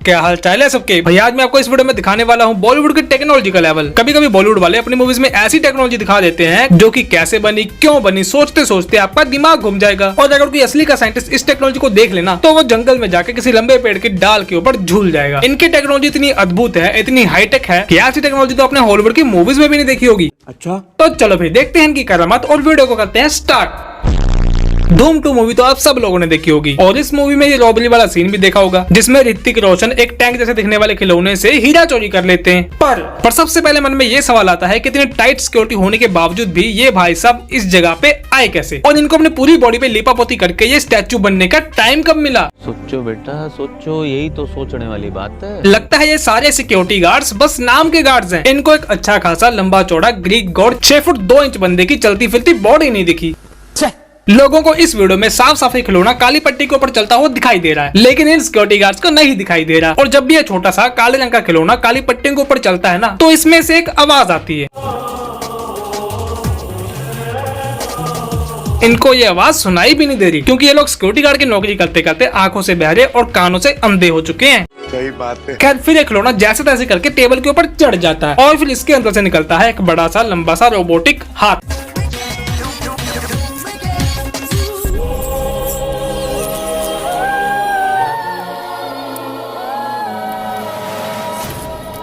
क्या हाल चाल है सबके भाई। आज मैं आपको इस वीडियो में दिखाने वाला हूँ बॉलीवुड की टेक्नोलॉजी का लेवल। कभी कभी बॉलीवुड वाले अपनी मूवीज में ऐसी टेक्नोलॉजी दिखा देते हैं जो कि कैसे बनी, क्यों बनी, सोचते सोचते आपका दिमाग घूम जाएगा। और अगर कोई असली का साइंटिस्ट इस टेक्नोलॉजी को देख लेना तो वो जंगल में जाके किसी लंबे पेड़ की डाल के ऊपर झूल जाएगा। इनकी टेक्नोलॉजी इतनी अद्भुत है, इतनी हाईटेक है कि ऐसी टेक्नोलॉजी तो अपने हॉलीवुड की मूवीज में भी नहीं देखी होगी। अच्छा, तो चलो भाई देखते हैं इनकी करामात और वीडियो को करते हैं स्टार्ट। धूम 2 मूवी तो आप सब लोगों ने देखी होगी और इस मूवी में ये रॉबरी वाला सीन भी देखा होगा जिसमें ऋतिक रोशन एक टैंक जैसे दिखने वाले खिलौने से हीरा चोरी कर लेते हैं। पर सबसे पहले मन में ये सवाल आता है कि इतनी टाइट सिक्योरिटी होने के बावजूद भी ये भाई साहब इस जगह पे आए कैसे और इनको अपनी पूरी बॉडी पे लिपापोती करके ये स्टैचू बनने का टाइम कब मिला? सोचो बेटा सोचो, यही तो सोचने वाली बात है। लगता है ये सारे सिक्योरिटी गार्ड्स बस नाम के गार्ड्स हैं। इनको एक अच्छा खासा लंबा चौड़ा ग्रीक गॉड 6 फुट 2 इंच बंदे की चलती फिरती बॉडी नहीं दिखी। लोगों को इस वीडियो में साफ साफ खिलौना काली पट्टी के ऊपर चलता हुआ दिखाई दे रहा है, लेकिन इन सिक्योरिटी गार्ड्स को नहीं दिखाई दे रहा। और जब भी ये छोटा सा काले रंग का खिलौना काली पट्टी के ऊपर चलता है ना, तो इसमें से एक आवाज आती है। इनको ये आवाज सुनाई भी नहीं दे रही क्योंकि ये लोग सिक्योरिटी गार्ड की नौकरी करते करते आंखों से बहरे और कानों से अंधे हो चुके हैं। सही बात है। खैर फिर एक खिलौना जैसे तैसे करके टेबल के ऊपर चढ़ जाता है और फिर इसके अंदर से निकलता है एक बड़ा सा लंबा सा रोबोटिक हाथ।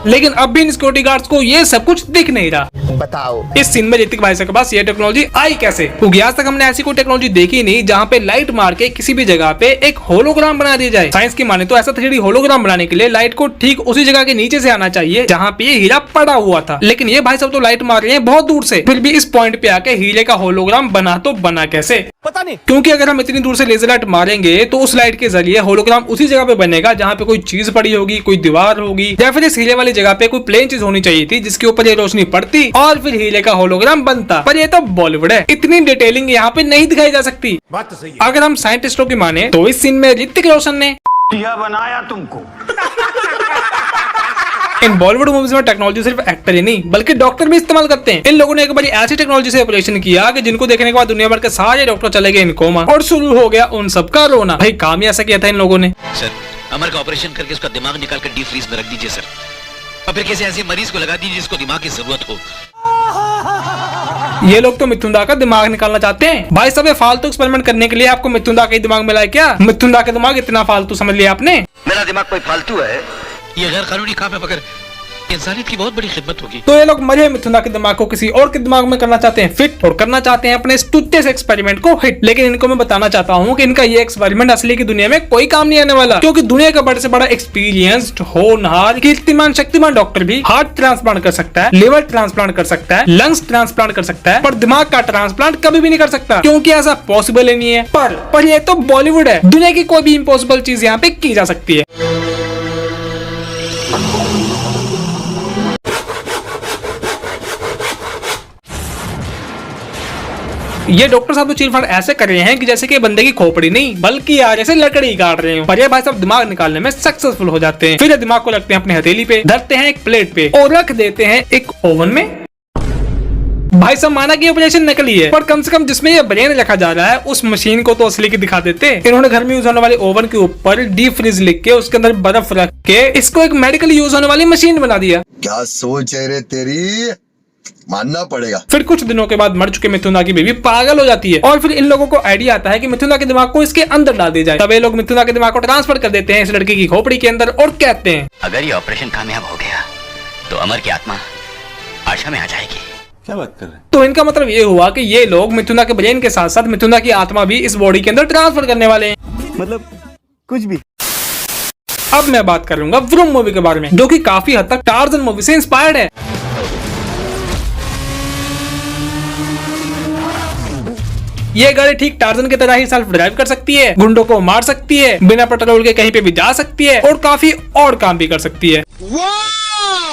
लेकिन अब भी इन सिक्योरिटी गार्ड्स को ये सब कुछ दिख नहीं रहा। बताओ इस सीन में ऋतिक भाई के पास ये टेक्नोलॉजी आई कैसे? क्योंकि आज तक हमने ऐसी कोई टेक्नोलॉजी देखी नहीं जहाँ पे लाइट मार के किसी भी जगह पे एक होलोग्राम बना दिया जाए। साइंस की माने तो ऐसा 3D होलोग्राम बनाने के लिए लाइट को ठीक उसी जगह के नीचे से आना चाहिए जहाँ पे ये हीरा पड़ा हुआ था, लेकिन ये भाई सब तो लाइट मार रहे हैं बहुत दूर से, फिर भी इस पॉइंट पे आके हीरे का होलोग्राम बना तो बना कैसे पता नहीं। क्योंकि अगर हम इतनी दूर से लेजर लाइट मारेंगे तो उस लाइट के जरिए होलोग्राम उसी जगह पे बनेगा जहाँ पे कोई चीज पड़ी होगी, कोई दीवार होगी या फिर इस हीरे वाली जगह पे कोई प्लेन चीज होनी चाहिए थी जिसके ऊपर ये रोशनी पड़ती और फिर हीरे का होलोग्राम बनता। पर ये तो बॉलीवुड है, इतनी डिटेलिंग यहाँ पे नहीं दिखाई जा सकती। बात तो सही है। अगर हम साइंटिस्टों की माने तो इस सीन में ऋतिक रोशन ने यह बनाया तुमको। इन बॉलीवुड मूवीज में टेक्नोलॉजी सिर्फ एक्टर ही नहीं बल्कि डॉक्टर भी इस्तेमाल करते हैं। इन लोगों ने एक बार ऐसी टेक्नोलॉजी से ऑपरेशन किया कि जिनको देखने के बाद दुनिया भर के सारे डॉक्टर चले गए इन कोमा और शुरू हो गया उन सबका रोना। भाई काम ही ऐसा किया था इन लोगों ने। सर अमर का ऑपरेशन करके उसका दिमाग निकाल कर डीप फ्रीज में रख दीजिए सर, और फिर किसी ऐसे मरीज को लगा दीजिए जिसको दिमाग की जरूरत हो। ये लोग तो मिथुन दा का दिमाग निकालना चाहते हैं। भाई सब फालतू एक्सपेरिमेंट करने के लिए आपको मिथुन दा का दिमाग मिला है क्या? मिथुन दा का दिमाग इतना फालतू समझ लिया आपने? मेरा दिमाग कोई फालतू है? ये गैर कानूनी काम है मगर इंसानियत की बहुत बड़ी खिदमत होगी। तो ये लोग मजे मिथुन दा के दिमाग को किसी और के दिमाग में करना चाहते हैं फिट और करना चाहते हैं अपने इस टुच्चे से एक्सपेरिमेंट को हिट। लेकिन इनको मैं बताना चाहता हूँ कि इनका ये एक्सपेरिमेंट असली की दुनिया में कोई काम नहीं आने वाला, क्योंकि दुनिया का बड़े से बड़ा एक्सपीरियंस्ड होनहार कीर्तिमान शक्तिमान डॉक्टर भी हार्ट ट्रांसप्लांट कर सकता है, लिवर ट्रांसप्लांट कर सकता है, लंग्स ट्रांसप्लांट कर सकता है, पर दिमाग का ट्रांसप्लांट कभी भी नहीं कर सकता क्योंकि ऐसा पॉसिबल ही नहीं है। पर ये तो बॉलीवुड है, दुनिया की कोई भी इम्पॉसिबल चीज यहाँ पे की जा सकती है। ये डॉक्टर साहब तो चीरफाड़ ऐसे कर रहे हैं कि जैसे कि बंदे की खोपड़ी नहीं बल्कि यार जैसे लकड़ी काट रहे हो। पर ये भाई साहब दिमाग निकालने में सक्सेसफुल हो जाते हैं। फिर दिमाग को रखते हैं अपने हथेली पे, धरते हैं एक प्लेट पे और रख देते हैं एक ओवन में। भाई साहब माना कि ऑपरेशन नकली है, पर कम से कम जिसमें ये ब्रेन रखा जा रहा है उस मशीन को तो असली की दिखा देते। इन्होंने घर में यूज होने वाले ओवन के ऊपर डीप फ्रीज लिख के उसके अंदर बर्फ रख के इसको एक मेडिकल यूज होने वाली मशीन बना दिया। क्या सोच है रे तेरी, मानना पड़ेगा। फिर कुछ दिनों के बाद मर चुके मिथुन दा की बेबी पागल हो जाती है और फिर इन लोगों को आइडिया आता है कि मिथुन दा के दिमाग को इसके अंदर डाल दिया जाए। तब ये लोग मिथुन दा के दिमाग को ट्रांसफर कर देते हैं इस लड़की की खोपड़ी के अंदर और कहते हैं अगर ये ऑपरेशन कामयाब हो गया तो अमर की आत्मा आशा में आ जाएगी। क्या बात कर रहे हैं? तो इनका मतलब ये हुआ कि ये लोग मिथुन दा के ब्रेन के साथ साथ मिथुन दा की आत्मा भी इस बॉडी के अंदर ट्रांसफर करने वाले हैं। मतलब कुछ भी। अब मैं बात कर लूंगा व्रूम मूवी के बारे में, जो कि काफी हद तक टार्जन मूवी से इंस्पायर्ड है। ये गाड़ी ठीक टार्जन की तरह ही सेल्फ ड्राइव कर सकती है, गुंडों को मार सकती है, बिना पेट्रोल के कहीं पे भी जा सकती है और काफी और काम भी कर सकती है।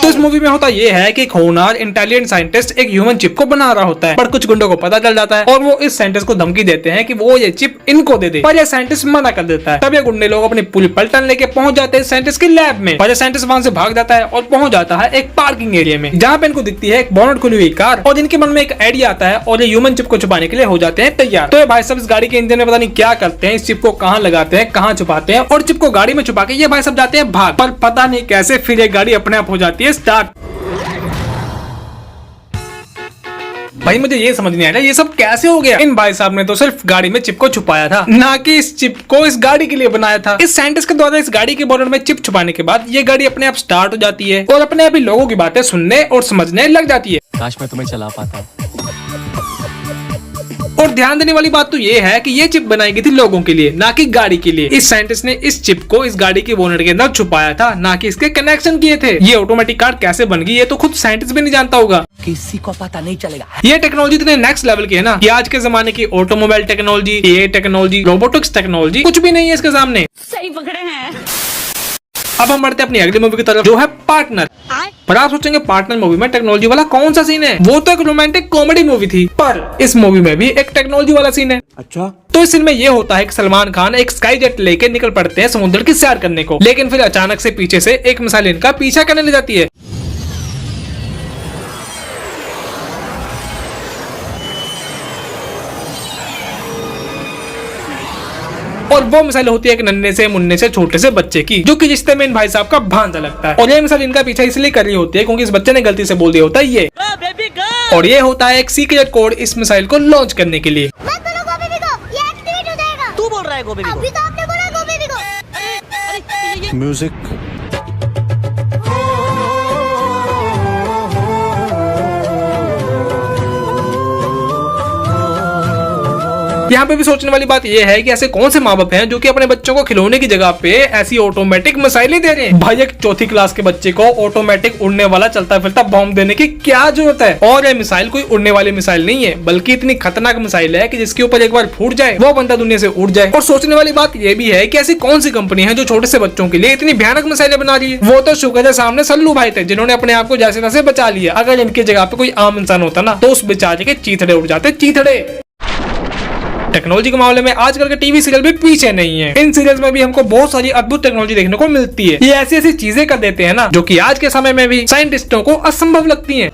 तो इस मूवी में होता ये है कि एक होनहार इंटेलिजेंट साइंटिस्ट एक ह्यूमन चिप को बना रहा होता है, पर कुछ गुंडों को पता चल जाता है और वो इस साइंटिस्ट को धमकी देते हैं कि वो ये चिप इनको दे दे, पर ये साइंटिस्ट मना कर देता है। तब ये गुंडे लोग अपनी पूरी पलटन लेके पहुंच जाते हैं साइंटिस्ट की लैब में, पर साइंटिस्ट वहां से भाग जाता है और पहुंच जाता है एक पार्किंग एरिया में, जहाँ पे इनको दिखती है एक बोनट खुली हुई कार और इनके मन में एक आइडिया आता है और ये ह्यूमन चिप को छुपाने के लिए हो जाते हैं तैयार। तो ये भाई सब इस गाड़ी के इंजन में पता नहीं क्या करते हैं, इस चिप को कहाँ लगाते हैं, कहाँ छुपाते हैं और चिप को गाड़ी में छुपा के ये भाई सब जाते हैं भाग, पर पता नहीं कैसे फिर ये गाड़ी अपने आप हो जाती है स्टार्ट। भाई मुझे ये समझ नहीं आ रहा ये सब कैसे हो गया। इन भाई साहब ने तो सिर्फ गाड़ी में चिप को छुपाया था, ना कि इस चिप को इस गाड़ी के लिए बनाया था। इस साइंटिस्ट के द्वारा इस गाड़ी के बोनट में चिप छुपाने के बाद ये गाड़ी अपने आप स्टार्ट हो जाती है और अपने आप ही लोगों की बातें सुनने और समझने लग जाती है। काश मैं तुम्हें चला पाता। और ध्यान देने वाली बात तो ये है कि ये चिप बनाई गई थी लोगों के लिए, ना कि गाड़ी के लिए। इस साइंटिस्ट ने इस चिप को इस गाड़ी के बोनट के अंदर छुपाया था, ना कि इसके कनेक्शन किए थे। ये ऑटोमेटिक कार कैसे बन गई ये तो खुद साइंटिस्ट भी नहीं जानता होगा, किसी को पता नहीं चलेगा। ये टेक्नोलॉजी इतने नेक्स्ट लेवल की है ना कि आज के जमाने की automobile technology, AI technology, robotics technology कुछ भी नहीं है इसके सामने। सही पकड़े हैं। अब हम बढ़ते हैं अपनी अगली मूवी की तरफ, जो है पार्टनर। पर आप सोचेंगे पार्टनर मूवी में टेक्नोलॉजी वाला कौन सा सीन है? वो तो एक रोमांटिक कॉमेडी मूवी थी, पर इस मूवी में भी एक टेक्नोलॉजी वाला सीन है। अच्छा, तो इस सीन में ये होता है कि सलमान खान एक स्काई जेट लेके निकल पड़ते हैं समुद्र की सैर करने को, लेकिन फिर अचानक से पीछे से एक मिसाइल इनका पीछा करने लग जाती है। और वो मिसाइल होती है एक नन्हे से मुन्ने से छोटे से बच्चे की, जो कि रिश्ते में इन भाई साहब का भांजा लगता है। और ये मिसाइल इनका पीछा इसलिए कर रही होती है क्योंकि इस बच्चे ने गलती से बोल दिया होता है ये, और ये होता है एक सीक्रेट कोड इस मिसाइल को लॉन्च करने के लिए। मत बोलो गोभी को, ये एक्टिवेट हो जाएगा। तू बोल रहा है गोभी को? अभी तो आपने बोला गोभी को। म्यूजिक। यहाँ पे भी सोचने वाली बात यह है कि ऐसे कौन से माँ बाप हैं जो कि अपने बच्चों को खिलौने की जगह पे ऐसी ऑटोमेटिक मिसाइलें दे रहे हैं। भाई एक चौथी क्लास के बच्चे को ऑटोमेटिक उड़ने वाला चलता फिरता बॉम्ब देने की क्या जरूरत है? और ये मिसाइल कोई उड़ने वाली मिसाइल नहीं है, बल्कि इतनी खतरनाक मिसाइल है कि जिसके ऊपर एक बार फूट जाए वो बंदा दुनिया से उड़ जाए। और सोचने वाली बात यह भी है कि ऐसी कौन सी कंपनी है जो छोटे से बच्चों के लिए इतनी भयानक मिसाइलें बना रही है। वो तो शुक्र है सामने सल्लू भाई थे जिन्होंने अपने आप को जैसे तैसे बचा लिया। अगर इनकी जगह पे कोई आम इंसान होता ना तो उस बेचारे के चीथड़े उड़ जाते, चीथड़े। टेक्नोलॉजी के मामले में आजकल के टीवी सीरियल भी पीछे नहीं है। इन सीरियल्स में भी हमको बहुत सारी अद्भुत टेक्नोलॉजी देखने को मिलती है। ये ऐसी ऐसी चीजें कर देते हैं ना जो कि आज के समय में भी साइंटिस्टों को असंभव लगती हैं।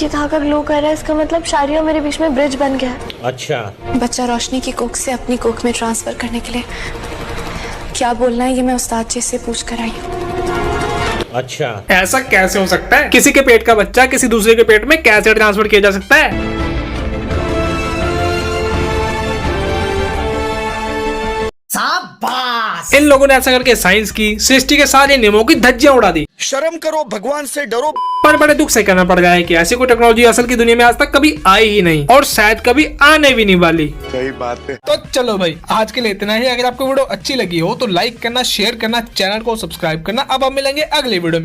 ये धागा ग्लो कर रहा है, इसका मतलब शायरी और मेरे बीच में ब्रिज बन गया। अच्छा, बच्चा रोशनी की कोख से अपनी कोख में ट्रांसफर करने के लिए क्या बोलना है ये मैं उस्ताद जी से पूछ कर आई हूँ। अच्छा, ऐसा कैसे हो सकता है? किसी के पेट का बच्चा किसी दूसरे के पेट में कैसे ट्रांसफर किया जा सकता है? शाबाश! इन लोगों ने ऐसा करके साइंस की, सृष्टि के सारे नियमों की धज्जियां उड़ा दी। शर्म करो, भगवान से डरो। पर बड़े दुख से कहना पड़ रहा है कि ऐसी कोई टेक्नोलॉजी असल की दुनिया में आज तक कभी आई ही नहीं और शायद कभी आने भी नहीं वाली। सही बात है। तो चलो भाई आज के लिए इतना ही। अगर आपको वीडियो अच्छी लगी हो तो लाइक करना, शेयर करना, चैनल को सब्सक्राइब करना। अब हम मिलेंगे अगले वीडियो में।